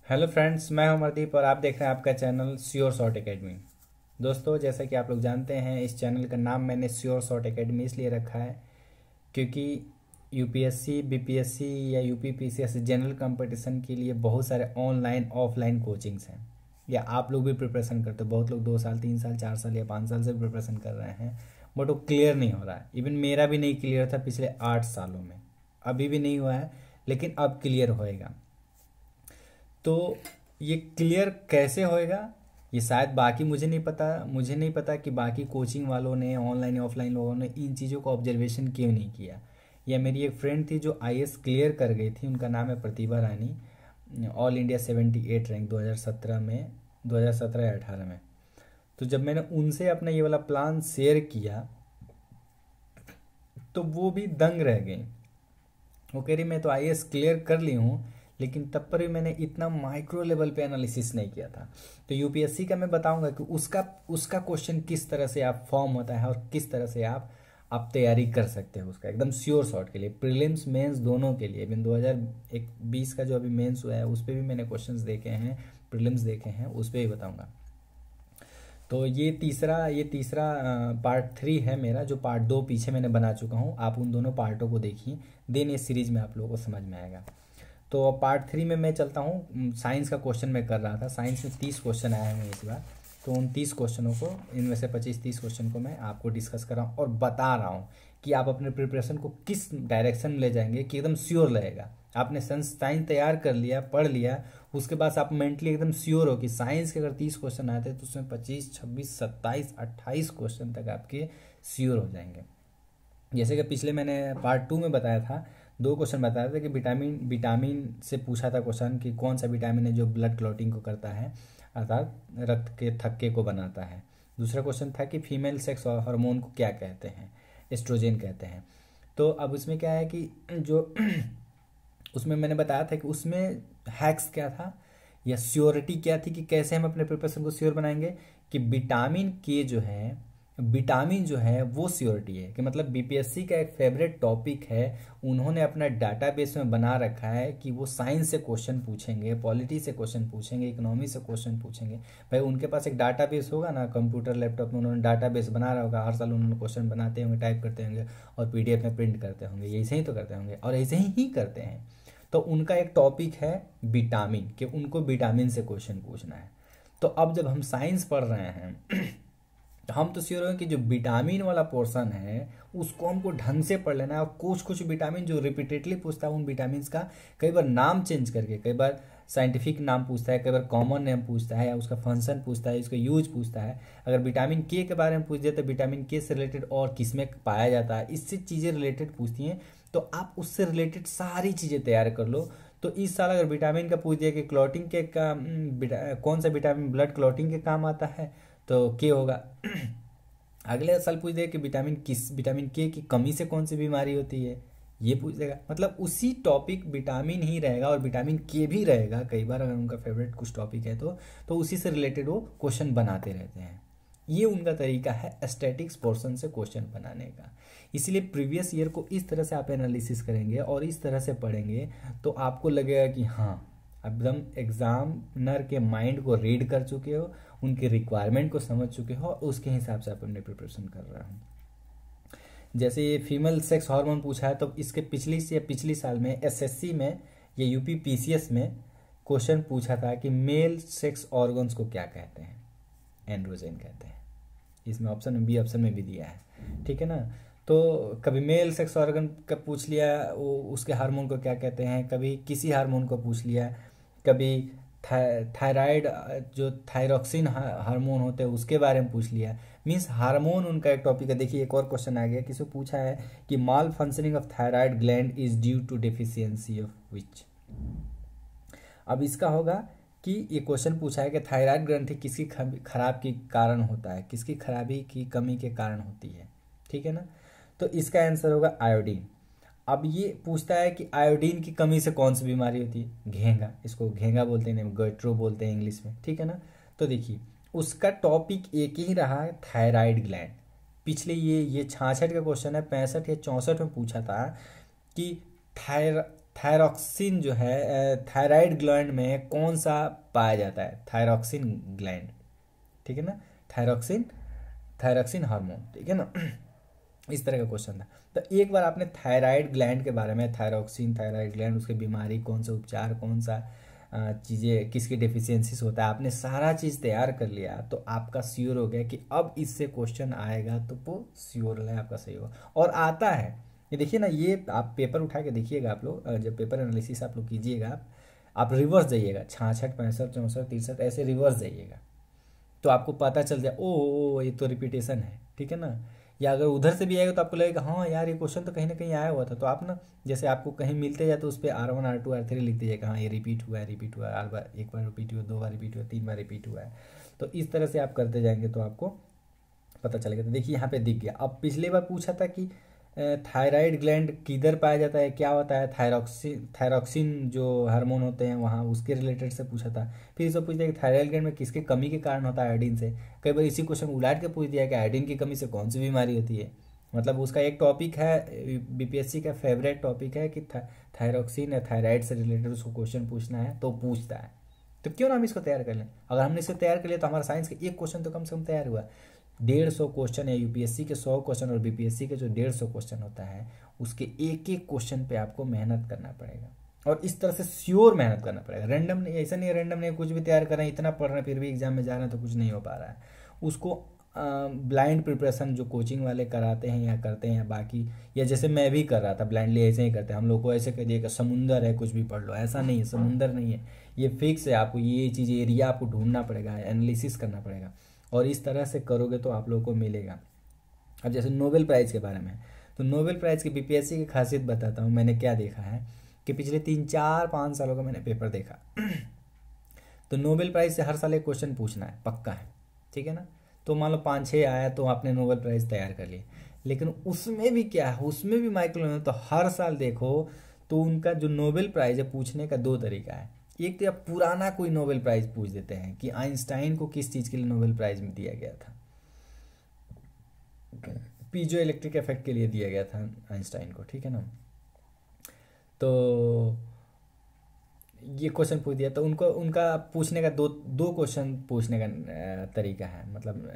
Hello friends, मैं हूं अमरदीप और आप देख रहे हैं आपका चैनल श्योर शॉट एकेडमी। दोस्तों, जैसा कि आप लोग जानते हैं, इस चैनल का नाम मैंने श्योर शॉट एकेडमी इसलिए रखा है क्योंकि यूपीएससी, बीपीएससी या यूपीपीसीएससी जनरल कंपटीशन के लिए बहुत सारे ऑनलाइन ऑफलाइन कोचिंग्स हैं। या आप लोग भी प्रिपरेशन करते हो, बहुत लोग 2 साल 3 साल 4 साल या 5 साल से प्रिपरेशन कर रहे हैं, बट वो क्लियर नहीं हो रहा है। इवन मेरा भी नहीं क्लियर था पिछले 8 सालों में, अभी भी नहीं हुआ है, लेकिन अब क्लियर होएगा। तो ये क्लियर कैसे होएगा, ये शायद बाकी मुझे नहीं पता कि बाकी कोचिंग वालों ने, ऑनलाइन या ऑफलाइन लोगों ने इन चीज़ों को ऑब्जर्वेशन क्यों नहीं किया। या मेरी एक फ्रेंड थी जो आईएएस क्लियर कर गई थी, उनका नाम है प्रतिभा रानी, ऑल इंडिया 78 रैंक 2017 में, 2017 या 18 में। तो जब मैंने उनसे अपना ये वाला प्लान शेयर किया तो वो भी दंग रह गई। वो कह रही मैं तो आईएएस क्लियर कर ली हूँ, लेकिन तब पर भी मैंने इतना माइक्रो लेवल पे एनालिसिस नहीं किया था। तो यूपीएससी का मैं बताऊंगा कि उसका क्वेश्चन किस तरह से आप फॉर्म होता है और किस तरह से आप तैयारी कर सकते हो उसका एकदम श्योर शॉट के लिए, प्रीलिम्स मेंस दोनों के लिए। इवन 2020 का जो अभी मेंस हुआ है उस पर भी मैंने क्वेश्चंस देखे हैं, प्रीलिम्स देखे हैं, उस पर भी बताऊंगा। तो ये तीसरा पार्ट 3 है मेरा, जो पार्ट 2 पीछे मैंने बना चुका हूँ। आप उन दोनों पार्टों को देखिए, देन ये सीरीज में आप लोगों को समझ में आएगा। तो पार्ट 3 में मैं चलता हूँ। साइंस का क्वेश्चन मैं कर रहा था, साइंस में 30 क्वेश्चन आए हैं इस बार। तो उन 30 क्वेश्चनों को, इनमें से 25-30 क्वेश्चन को मैं आपको डिस्कस कर रहा हूँ और बता रहा हूँ कि आप अपने प्रिपरेशन को किस डायरेक्शन में ले जाएंगे कि एकदम श्योर रहेगा। आपने साइंस तैयार कर लिया, पढ़ लिया, उसके बाद आप मेंटली एकदम श्योर हो कि साइंस के अगर 30 क्वेश्चन आते हैं तो उसमें 25, 26, 27, 28 क्वेश्चन तक आपके श्योर हो जाएंगे। जैसे कि पिछले मैंने पार्ट 2 में बताया था, 2 क्वेश्चन बताया था कि विटामिन से पूछा था क्वेश्चन कि कौन सा विटामिन है जो ब्लड क्लॉटिंग को करता है, अर्थात रक्त के थक्के को बनाता है। दूसरा क्वेश्चन था कि फीमेल सेक्स हार्मोन को क्या कहते हैं, एस्ट्रोजन कहते हैं। तो अब उसमें क्या है कि जो उसमें मैंने बताया था कि उसमें हैक्स क्या था या श्योरिटी क्या थी कि कैसे हम अपने प्रिपरेशन को श्योर बनाएंगे, कि विटामिन जो है वो श्योरिटी है। कि मतलब बीपीएससी का एक फेवरेट टॉपिक है, उन्होंने अपना डाटाबेस में बना रखा है कि वो साइंस से क्वेश्चन पूछेंगे, पॉलिटी से क्वेश्चन पूछेंगे, इकोनॉमी से क्वेश्चन पूछेंगे। भाई उनके पास एक डाटाबेस होगा ना, कंप्यूटर लैपटॉप में उन्होंने डाटाबेस बना रहा होगा, हर साल उन्होंने क्वेश्चन बनाते होंगे, टाइप करते होंगे और पीडीएफ में प्रिंट करते होंगे। ऐसे ही तो करते होंगे और ऐसे ही करते हैं। तो उनका एक टॉपिक है विटामिन, कि उनको विटामिन से क्वेश्चन पूछना है। तो अब जब हम साइंस पढ़ रहे हैं तो हम तो श्योर हैं कि जो विटामिन वाला पोर्शन है उसको हमको ढंग से पढ़ लेना है। और कुछ विटामिन जो रिपीटेडली पूछता है, उन विटामिन का कई बार नाम चेंज करके, कई बार साइंटिफिक नाम पूछता है, कई बार कॉमन नेम पूछता है, या उसका फंक्शन पूछता है, उसका यूज पूछता है। अगर विटामिन के बारे में पूछ दिया तो विटामिन के से रिलेटेड और किसमें पाया जाता है, इससे चीज़ें रिलेटेड पूछती हैं। तो आप उससे रिलेटेड सारी चीज़ें तैयार कर लो। तो इस साल अगर विटामिन का पूछ दिया कि क्लॉटिंग के कौन सा विटामिन ब्लड क्लॉटिंग के काम आता है, तो के होगा। अगले साल पूछ देगा कि विटामिन के की कमी से कौन सी बीमारी होती है, ये पूछ देगा। मतलब उसी टॉपिक विटामिन ही रहेगा और विटामिन के भी रहेगा कई बार, अगर उनका फेवरेट कुछ टॉपिक है तो उसी से रिलेटेड वो क्वेश्चन बनाते रहते हैं। ये उनका तरीका है स्टैटिक्स पोर्शन से क्वेश्चन बनाने का। इसलिए प्रीवियस ईयर को इस तरह से आप एनालिसिस करेंगे और इस तरह से पढ़ेंगे तो आपको लगेगा कि हाँ, एकदम एग्जामिनर के माइंड को रीड कर चुके हो, उनके रिक्वायरमेंट को समझ चुके हो, उसके हिसाब से आप अपने प्रिपरेशन कर रहे हो। जैसे ये फीमेल सेक्स हार्मोन पूछा है, तो इसके पिछली साल में एसएससी में या यूपी पीसीएस में क्वेश्चन पूछा था कि मेल सेक्स ऑर्गन्स को क्या कहते हैं, एंड्रोजन कहते हैं। इसमें ऑप्शन में बी ऑप्शन में भी दिया है, ठीक है ना। तो कभी मेल सेक्स ऑर्गन का पूछ लिया, वो उसके हार्मोन को क्या कहते हैं, कभी किसी हार्मोन को पूछ लिया, कभी थायराइड जो थायरॉक्सिन हार्मोन होते हैं उसके बारे में पूछ लिया। मीन्स हार्मोन उनका एक टॉपिक है। देखिए एक और क्वेश्चन आ गया, किसी को पूछा है कि malfunctioning of thyroid gland is due to deficiency of which. अब इसका होगा कि ये क्वेश्चन पूछा है कि थायराइड ग्रंथि किसकी खराब के कारण होता है, किसकी खराबी की कमी के कारण होती है, ठीक है ना। तो इसका आंसर होगा आयोडीन। अब ये पूछता है कि आयोडीन की कमी से कौन सी बीमारी होती है, घेंगा, इसको घेंगा बोलते हैं, गैस्ट्रो बोलते हैं इंग्लिश में, ठीक है ना। तो देखिए उसका टॉपिक एक ही रहा है, थायराइड ग्लैंड। पिछले ये 66 का क्वेश्चन है, 65 या 64 में पूछा था कि थायरॉक्सिन जो है थायराइड ग्लैंड में कौन सा पाया जाता है? थायरॉक्सिन ग्लैंड, ठीक है ना, थायरॉक्सिन, थायरॉक्सिन हार्मोन, ठीक है ना। इस तरह का क्वेश्चन था। तो एक बार आपने थायराइड ग्लैंड के बारे में, थायरॉक्सिन, थायराइड ग्लैंड, उसकी बीमारी, कौन सा उपचार, कौन सा चीज़ें, किसकी डेफिशिएंसीज होता है, आपने सारा चीज़ तैयार कर लिया, तो आपका श्योर हो गया कि अब इससे क्वेश्चन आएगा तो वो श्योर है आपका सही होगा। और आता है, ये देखिए ना, ये आप पेपर उठा के देखिएगा, आप लोग जब पेपर एनालिसिस आप लोग कीजिएगा, आप रिवर्स जाइएगा, 66, 65, 64, 63, ऐसे रिवर्स जाइएगा, तो आपको पता चल जाए ओ ये तो रिपीटेशन है, ठीक है ना। या अगर उधर से भी आएगा तो आपको लगेगा हाँ यार ये क्वेश्चन तो कहीं ना कहीं आया हुआ था, तो आप ना जैसे आपको कहीं मिलते जाए तो उस पर R1, R2, R3 लिख दीजिएगा, हाँ ये रिपीट हुआ है, रिपीट हुआ है, एक बार रिपीट हुआ, 2 बार रिपीट हुआ, 3 बार रिपीट हुआ है। तो इस तरह से आप करते जाएंगे तो आपको पता चलेगा। तो देखिए यहाँ पे दिख गया। अब पिछली बार पूछा था कि थायराइड ग्लैंड किधर पाया जाता है, क्या होता है, थायरॉक्सिन जो हार्मोन होते हैं वहाँ, उसके रिलेटेड से पूछा था। फिर इसको पूछ दिया कि थायराइड ग्लैंड में किसके कमी के कारण होता है आयोडीन से। कई बार इसी क्वेश्चन उलाट के पूछ दिया कि आयोडीन की कमी से कौन सी बीमारी होती है। मतलब उसका एक टॉपिक है, बीपीएससी का फेवरेट टॉपिक है कि थायरॉक्सिन या थायराइड से रिलेटेड उसको क्वेश्चन पूछना है, तो पूछता है। तो क्यों ना हम इसको तैयार कर लें। अगर हमने इसको तैयार कर लिया तो हमारा साइंस का एक क्वेश्चन तो कम से कम तैयार हुआ। 150 क्वेश्चन है यूपीएससी के 100 क्वेश्चन और बीपीएससी के जो 150 क्वेश्चन होता है उसके एक एक क्वेश्चन पे आपको मेहनत करना पड़ेगा, और इस तरह से श्योर मेहनत करना पड़ेगा। रैंडम नहीं, ऐसा नहीं है रैंडम नहीं, कुछ भी तैयार कर रहे हैं, इतना पढ़ रहे हैं, फिर भी एग्जाम में जा रहे हैं तो कुछ नहीं हो पा रहा है। उसको ब्लाइंड प्रिपरेशन जो कोचिंग वाले कराते हैं या करते हैं, या बाकी, या जैसे मैं भी कर रहा था ब्लाइंडली, ऐसे ही करते हैं हम लोग को। ऐसे कह दिए कि समुंदर है कुछ भी पढ़ लो, ऐसा नहीं है, समुंदर नहीं है, ये फिक्स है। आपको ये चीज़ एरिया आपको ढूंढना पड़ेगा, एनालिसिस करना पड़ेगा, और इस तरह से करोगे तो आप लोगों को मिलेगा। अब जैसे नोबेल प्राइज़ के बारे में, तो नोबेल प्राइज़ की बीपीएससी की खासियत बताता हूँ। मैंने क्या देखा है कि पिछले 3-4-5 सालों का मैंने पेपर देखा तो नोबेल प्राइज़ से हर साल एक क्वेश्चन पूछना है, पक्का है, ठीक है ना। तो मान लो 5-6 आया तो आपने नोबेल प्राइज़ तैयार कर लिए, लेकिन उसमें भी क्या है, उसमें भी माइक्रो, तो हर साल देखो तो उनका जो नोबेल प्राइज़ है पूछने का 2 तरीका है। एक तो या पुराना कोई नोबेल प्राइज़ पूछ देते हैं कि आइंस्टाइन को किस चीज़ के लिए नोबेल प्राइज़ में दिया गया था, पीजो इलेक्ट्रिक इफेक्ट के लिए दिया गया था आइंस्टाइन को, ठीक है ना। तो ये क्वेश्चन पूछ दिया, तो उनको उनका पूछने का दो क्वेश्चन पूछने का तरीका है, मतलब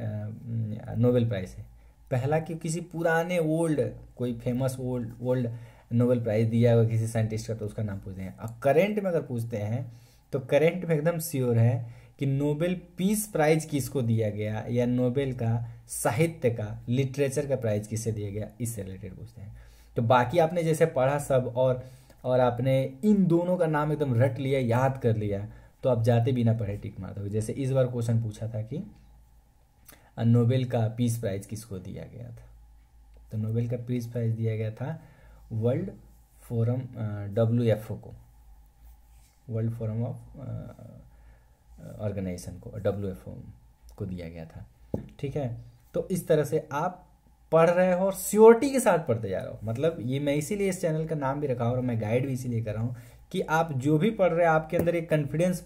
नोबेल प्राइज़ है। पहला कि किसी पुराने ओल्ड, कोई फेमस ओल्ड नोबेल प्राइज़ दिया हुआ किसी साइंटिस्ट का, तो उसका नाम पूछते हैं। अब करेंट में अगर पूछते हैं तो करेंट में एकदम श्योर है कि नोबेल पीस प्राइज़ किसको दिया गया, या नोबेल का साहित्य का, लिटरेचर का प्राइज़ किससे दिया गया, इससे रिलेटेड पूछते हैं। तो बाकी आपने जैसे पढ़ा सब, और आपने इन दोनों का नाम एकदम रट लिया, याद कर लिया, तो आप जाते बिना पढ़े टिक मार दोगे। जैसे इस बार क्वेश्चन पूछा था कि नोबेल का पीस प्राइज़ किसको दिया गया था, तो नोबेल का पीस प्राइज़ दिया गया था वर्ल्ड फोरम, WFO को, वर्ल्ड फोरम ऑफ ऑर्गेनाइजेशन को, WFO को दिया गया था, ठीक है। तो इस तरह से आप पढ़ रहे हो और श्योरिटी के साथ पढ़ते जा रहे हो। मतलब ये मैं इसीलिए इस चैनल का नाम भी रखा हूँ और मैं गाइड भी इसीलिए कर रहा हूँ कि आप जो भी पढ़ रहे हैं आपके अंदर एक कॉन्फिडेंस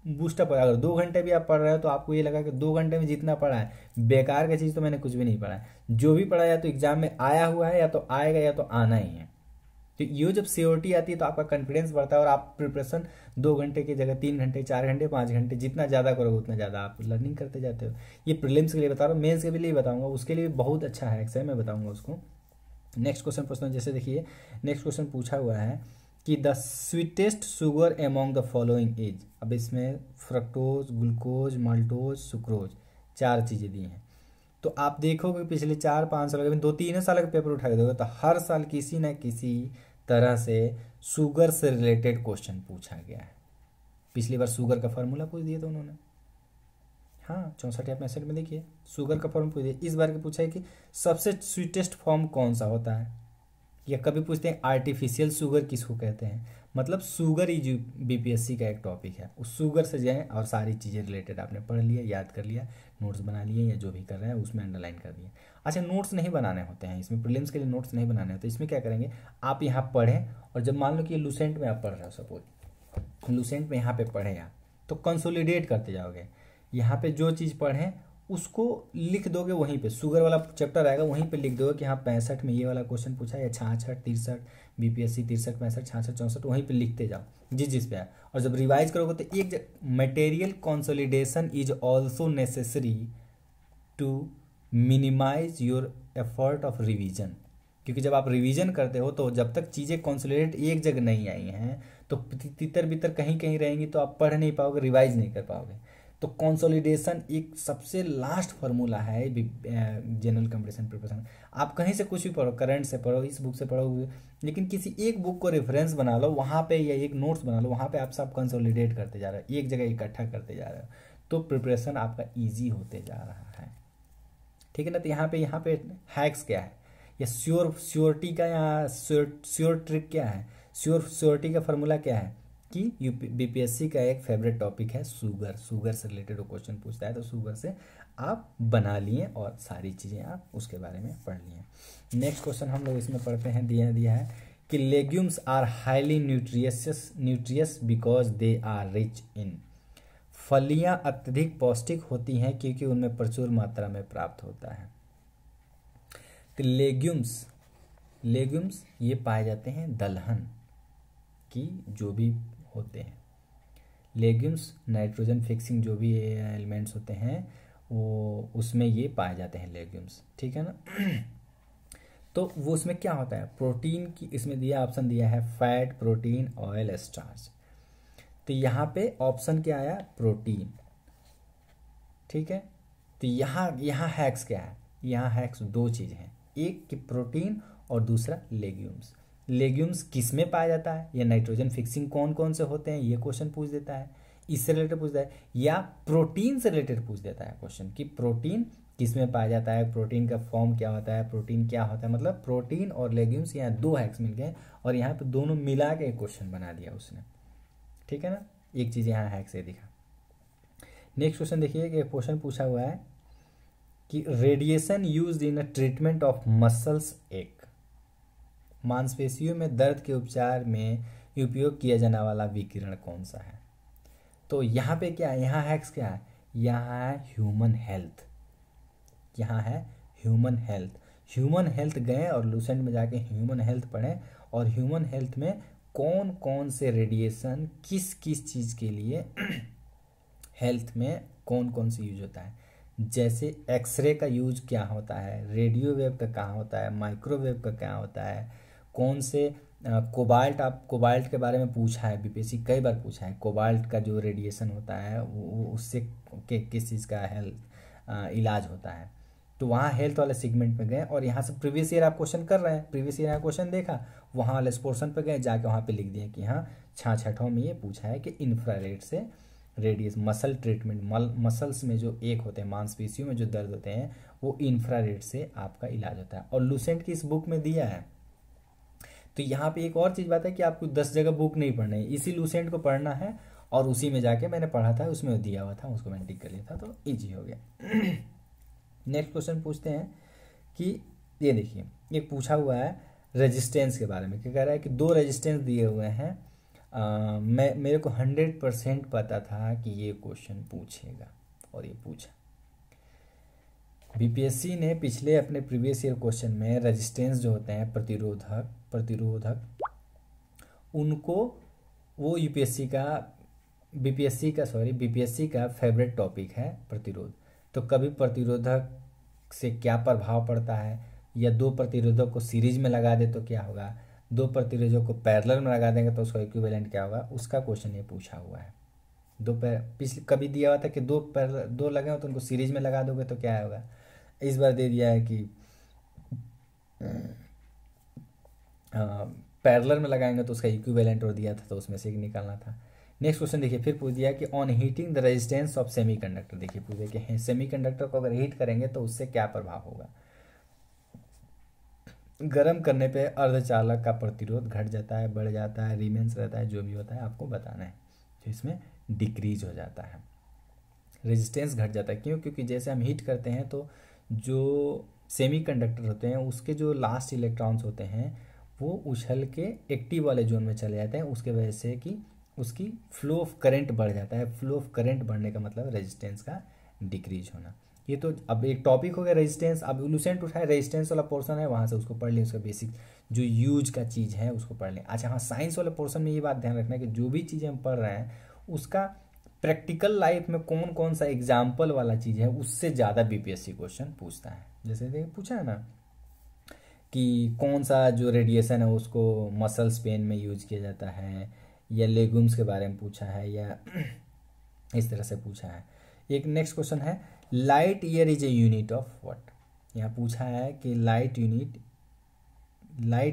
बूस्टअप है। अगर 2 घंटे भी आप पढ़ रहे हो तो आपको ये लगा कि 2 घंटे में जितना पढ़ा है बेकार की चीज़ तो मैंने कुछ भी नहीं पढ़ा है। जो भी पढ़ा या तो एग्जाम में आया हुआ है, या तो आएगा, या तो आना ही है। तो ये जब श्योरिटी आती है तो आपका कॉन्फिडेंस बढ़ता है, और आप प्रिपरेशन 2 घंटे की जगह 3 घंटे, 4 घंटे, 5 घंटे, जितना ज़्यादा करोगे उतना ज़्यादा आप लर्निंग करते जाते हो। ये प्रीलिम्स के लिए बता रहा हूँ, मेंस के भी लिए बताऊंगा, उसके लिए बहुत अच्छा हैक्स है, मैं बताऊंगा उसको। नेक्स्ट क्वेश्चन पूछना, जैसे देखिए नेक्स्ट क्वेश्चन पूछा हुआ है कि the sweetest sugar among the following is. अब इसमें फ्रक्टोज, ग्लूकोज, माल्टोज, सुक्रोज, 4 चीज़ें दी हैं। तो आप देखोगे पिछले 4-5 साल के, 2-3 साल का पेपर उठा के दोगे तो हर साल किसी न किसी तरह से शुगर से रिलेटेड क्वेश्चन पूछा गया है। पिछली बार शुगर का फार्मूला पूछ दिया था उन्होंने, हाँ 64 या 65 में देखिए शुगर का फॉर्म पूछ दिया। इस बार के पूछा है कि सबसे स्वीटेस्ट फॉर्म कौन सा होता है, या कभी पूछते हैं आर्टिफिशियल शुगर किसको कहते हैं। मतलब शुगर ही जो बीपीएससी का एक टॉपिक है, उस शुगर से जाएँ और सारी चीज़ें रिलेटेड आपने पढ़ लिया, याद कर लिया, नोट्स बना लिए, या जो भी कर रहे हैं उसमें अंडरलाइन कर दिए। अच्छा, नोट्स नहीं बनाने होते हैं इसमें, प्रीलिम्स के लिए नोट्स नहीं बनाने होते। इसमें क्या करेंगे, आप यहाँ पढ़ें, और जब मान लो कि लूसेंट में आप पढ़ रहे हो, सपोज लूसेंट में यहाँ पे पढ़े आप, तो कंसोलिडेट करते जाओगे। यहाँ पे जो चीज़ पढ़ें उसको लिख दोगे वहीं पे, शुगर वाला चैप्टर आएगा वहीं पे लिख दोगे कि हाँ 65 में ये वाला क्वेश्चन पूछा है, या 66 63 बीपीएससी 63 65 66 64, वहीं पे लिखते जाओ जिस पे आए। और जब रिवाइज करोगे तो एक material consolidation is also necessary to minimize your effort of revision, क्योंकि जब आप रिवीजन करते हो तो जब तक चीज़ें कंसोलिडेट एक जगह नहीं आई हैं तो तितर बितर कहीं कहीं रहेंगी, तो आप पढ़ नहीं पाओगे, रिवाइज नहीं कर पाओगे। तो कंसोलिडेशन एक सबसे लास्ट फार्मूला है जनरल कंपटीशन प्रिपरेशन। आप कहीं से कुछ भी पढ़ो, करंट से पढ़ो, इस बुक से पढ़ो, लेकिन किसी एक बुक को रेफरेंस बना लो वहाँ पे, या एक नोट्स बना लो, वहाँ पे आप सब कंसोलिडेट करते जा रहे हो, एक जगह इकट्ठा करते जा रहे हो, तो प्रिपरेशन आपका ईजी होते जा रहा है। ठीक है ना। तो यहाँ पे हैक्स क्या है, या श्योरिटी का, या श्योर ट्रिक क्या है, श्योरिटी का फार्मूला क्या है कि बीपीएससी का एक फेवरेट टॉपिक है शुगर से रिलेटेड क्वेश्चन पूछता है, तो शुगर से आप बना लिए और सारी चीज़ें आप उसके बारे में पढ़ लिए। नेक्स्ट क्वेश्चन हम लोग इसमें पढ़ते हैं, दिया है कि legumes are highly nutritious because they are rich in. फलियां अत्यधिक पौष्टिक होती हैं क्योंकि उनमें प्रचुर मात्रा में प्राप्त होता है। तो लेग्यूम्स ये पाए जाते हैं दलहन की जो भी होते हैं। लेग्यूम्स नाइट्रोजन फिक्सिंग जो भी एलिमेंट्स होते हैं वो उसमें ये पाए जाते हैं लेग्यूम्स, ठीक है ना। तो वो उसमें क्या होता है, प्रोटीन की, इसमें दिया ऑप्शन दिया है फैट, प्रोटीन, ऑयल, स्टार्च। तो यहाँ पे ऑप्शन क्या आया, प्रोटीन, ठीक है। तो यहाँ हैक्स क्या है, यहाँ हैक्स दो चीज़ हैं, एक कि प्रोटीन और दूसरा लेग्यूम्स। लेग्यूम्स किस में पाया जाता है, या नाइट्रोजन फिक्सिंग कौन कौन से होते हैं, ये क्वेश्चन पूछ देता है, इससे रिलेटेड पूछता है, या प्रोटीन से रिलेटेड पूछ देता है क्वेश्चन कि प्रोटीन किस में पाया जाता है, प्रोटीन का फॉर्म क्या होता है, प्रोटीन क्या होता है। मतलब प्रोटीन और लेग्यूम्स, यहाँ दो हैक्स मिल गए और यहाँ पे दोनों मिला के एक क्वेश्चन बना दिया उसने, ठीक है ना। एक चीज़ यहाँ हैक से दिखा। नेक्स्ट क्वेश्चन देखिए कि क्वेश्चन पूछा हुआ है कि radiation used in a treatment of muscles एक, मांसपेशियों में दर्द के उपचार में उपयोग किया जाने वाला विकिरण कौन सा है। तो यहाँ पे क्या है, यहाँ हैक्स क्या है, यहाँ है ह्यूमन हेल्थ, यहाँ है ह्यूमन हेल्थ। ह्यूमन हेल्थ गए और लूसेंट में जाके ह्यूमन हेल्थ पढ़ें, और ह्यूमन हेल्थ में कौन कौन से रेडिएशन किस किस चीज़ के लिए हेल्थ में कौन कौन से यूज होता है, जैसे एक्सरे का यूज क्या होता है, रेडियो वेव का कहाँ होता है, माइक्रोवेव का क्या होता है, कौन से कोबाल्ट, आप कोबाल्ट के बारे में पूछा है, बीपीएससी कई बार पूछा है, कोबाल्ट का जो रेडिएशन होता है वो उससे किस चीज़ का हेल्थ इलाज होता है। तो वहाँ हेल्थ वाले सेगमेंट में गए और यहाँ से प्रीवियस ईयर आप क्वेश्चन कर रहे हैं, प्रीवियस ईयर क्वेश्चन देखा, वहाँ वाले पोर्शन पे गए, जाके वहाँ पे लिख दिए कि हाँ 66 में ये पूछा है कि इंफ्रारेड से रेडियस मसल ट्रीटमेंट, मसल्स में जो एक होते हैं, मांसपेशियों में जो दर्द होते हैं वो इंफ्रारेड से आपका इलाज होता है, और लूसेंट की इस बुक में दिया है। तो यहाँ पे एक और चीज़ बात है कि आपको 10 जगह बुक नहीं पढ़ना है, इसी लूसेंट को पढ़ना है, और उसी में जाके मैंने पढ़ा था, उसमें दिया हुआ था, उसको मैंने टिक कर लिया था, तो ईजी हो गया। नेक्स्ट क्वेश्चन पूछते हैं कि ये देखिए, एक पूछा हुआ है रेजिस्टेंस के बारे में, क्या कह रहा है कि दो रेजिस्टेंस दिए हुए हैं, मेरे को 100% पता था कि ये क्वेश्चन पूछेगा, और ये पूछा। बीपीएससी ने पिछले अपने प्रीवियस ईयर क्वेश्चन में रेजिस्टेंस जो होते हैं, प्रतिरोधक, उनको वो बीपीएससी का फेवरेट टॉपिक है प्रतिरोध। तो कभी प्रतिरोधक से क्या प्रभाव पड़ता है, या दो प्रतिरोधक को सीरीज में लगा दे तो क्या होगा, दो प्रतिरोधक को पैरेलल में लगा देंगे तो उसका इक्विवेलेंट क्या होगा, उसका क्वेश्चन ये पूछा हुआ है। पिछले कभी दिया हुआ था कि दो लगे हो तो उनको सीरीज में लगा दोगे तो क्या होगा, इस बार दे दिया है कि पैरेलल में लगाएंगे तो उसका इक्विवेलेंट और दिया था, तो उसमें से एक निकालना था। नेक्स्ट क्वेश्चन देखिए, फिर पूछ दिया कि on heating the resistance of semiconductor. देखिए पूछ दिया कि सेमीकंडक्टर को अगर हीट करेंगे तो उससे क्या प्रभाव होगा। गर्म करने पे अर्धचालक का प्रतिरोध घट जाता है, बढ़ जाता है, रिमेंस रहता है, जो भी होता है आपको बताना है, तो इसमें डिक्रीज हो जाता है, रेजिस्टेंस घट जाता है। क्यों, क्योंकि जैसे हम हीट करते हैं तो जो सेमीकंडक्टर होते हैं उसके जो लास्ट इलेक्ट्रॉन्स होते हैं वो उछल के एक्टिव वाले जोन में चले जाते हैं, उसके वजह से कि उसकी फ्लो ऑफ करंट बढ़ जाता है। फ्लो ऑफ करंट बढ़ने का मतलब रेजिस्टेंस का डिक्रीज होना। ये तो अब एक टॉपिक हो गया रेजिस्टेंस। अब लूसेंट उठाए, रेजिस्टेंस वाला पोर्शन है वहाँ से उसको पढ़ लें, उसका बेसिक जो यूज का चीज़ है उसको पढ़ लें। अच्छा हाँ, साइंस वाले पोर्शन में ये बात ध्यान रखना है कि जो भी चीज़ें हम पढ़ रहे हैं उसका प्रैक्टिकल लाइफ में कौन कौन सा एग्जाम्पल वाला चीज़ है उससे ज़्यादा बीपीएससी क्वेश्चन पूछता है। जैसे देखिए पूछा है ना कि कौन सा जो रेडिएशन है उसको मसल्स पेन में यूज किया जाता है, या लेगुम्स के बारे में पूछा है, या इस तरह से पूछा है। एक नेक्स्ट क्वेश्चन है, light year is a unit of what. यहाँ पूछा है कि लाइट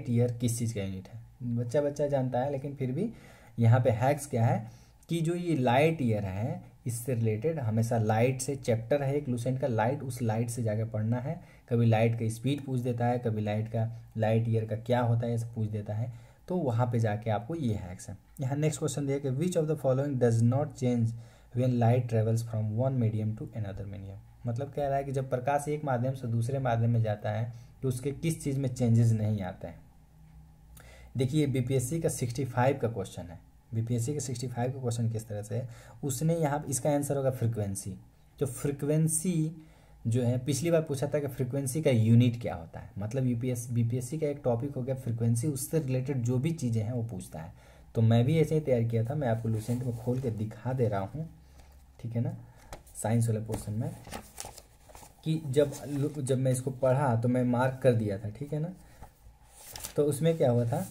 ईयर किस चीज़ का यूनिट है। बच्चा बच्चा जानता है, लेकिन फिर भी यहाँ पे हैक्स क्या है कि जो ये लाइट ईयर है इससे रिलेटेड हमेशा लाइट से चैप्टर है एक लूसेंट का, लाइट, उस लाइट से जाकर पढ़ना है। कभी लाइट का स्पीड पूछ देता है, कभी लाइट ईयर का क्या होता है ये सब पूछ देता है, तो वहाँ पे जाके आपको ये हैक्स है। यहाँ नेक्स्ट क्वेश्चन दिया कि which of the following does not change when light travels from one medium to another medium. मतलब कह रहा है कि जब प्रकाश एक माध्यम से दूसरे माध्यम में जाता है तो उसके किस चीज़ में चेंजेस नहीं आते हैं। देखिए बीपीएससी का 65 का क्वेश्चन है। बीपीएससी का 65 का क्वेश्चन किस तरह से है, उसने यहाँ इसका आंसर होगा फ्रीक्वेंसी। तो फ्रीक्वेंसी जो है पिछली बार पूछा था कि फ्रीक्वेंसी का यूनिट क्या होता है। मतलब बीपीएससी का एक टॉपिक हो गया फ्रीक्वेंसी, उससे रिलेटेड जो भी चीज़ें हैं वो पूछता है। तो मैं भी ऐसे ही तैयार किया था, मैं आपको लूसेंट में खोल के दिखा दे रहा हूँ, ठीक है ना, साइंस वाले पोर्शन में, कि जब मैं इसको पढ़ा तो मैं मार्क कर दिया था, ठीक है ना। तो उसमें क्या हुआ था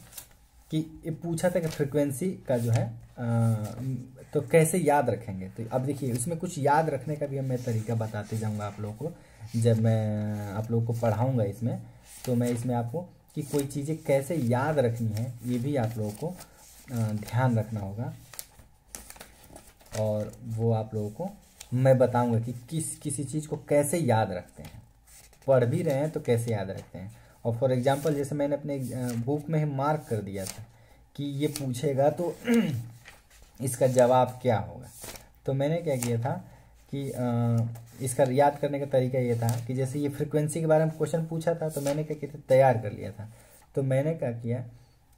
कि ये पूछा था कि फ्रीक्वेंसी का जो है तो कैसे याद रखेंगे। तो अब देखिए इसमें कुछ याद रखने का भी मैं तरीका बताते जाऊंगा आप लोगों को। जब मैं आप लोगों को पढ़ाऊंगा इसमें, तो मैं इसमें आपको कि कोई चीज़ें कैसे याद रखनी है ये भी आप लोगों को ध्यान रखना होगा, और वो आप लोगों को मैं बताऊंगा कि किसी चीज़ को कैसे याद रखते हैं। पढ़ भी रहे हैं तो कैसे याद रखते हैं। और फॉर एग्जांपल जैसे मैंने अपने बुक में मार्क कर दिया था कि ये पूछेगा तो इसका जवाब क्या होगा। तो मैंने क्या किया था कि इसका याद करने का तरीका ये था कि जैसे ये फ्रीक्वेंसी के बारे में क्वेश्चन पूछा था तो मैंने क्या किया था, तैयार कर लिया था। तो मैंने क्या किया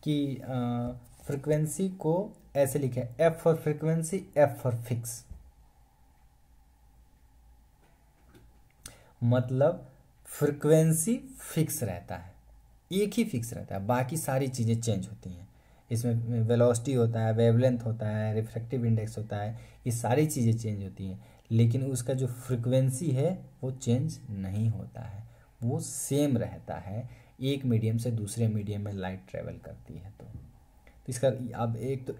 कि फ्रीक्वेंसी को ऐसे लिखे, F for frequency, F for fix. मतलब फ्रीक्वेंसी फिक्स रहता है, एक ही फिक्स रहता है, बाकी सारी चीज़ें चेंज होती हैं। इसमें वेलोसिटी होता है, वेवलेंथ होता है, रिफ्रैक्टिव इंडेक्स होता है, ये सारी चीज़ें चेंज होती हैं, लेकिन उसका जो फ्रीक्वेंसी है वो चेंज नहीं होता है, वो सेम रहता है। एक मीडियम से दूसरे मीडियम में लाइट ट्रेवल करती है तो इसका अब एक तो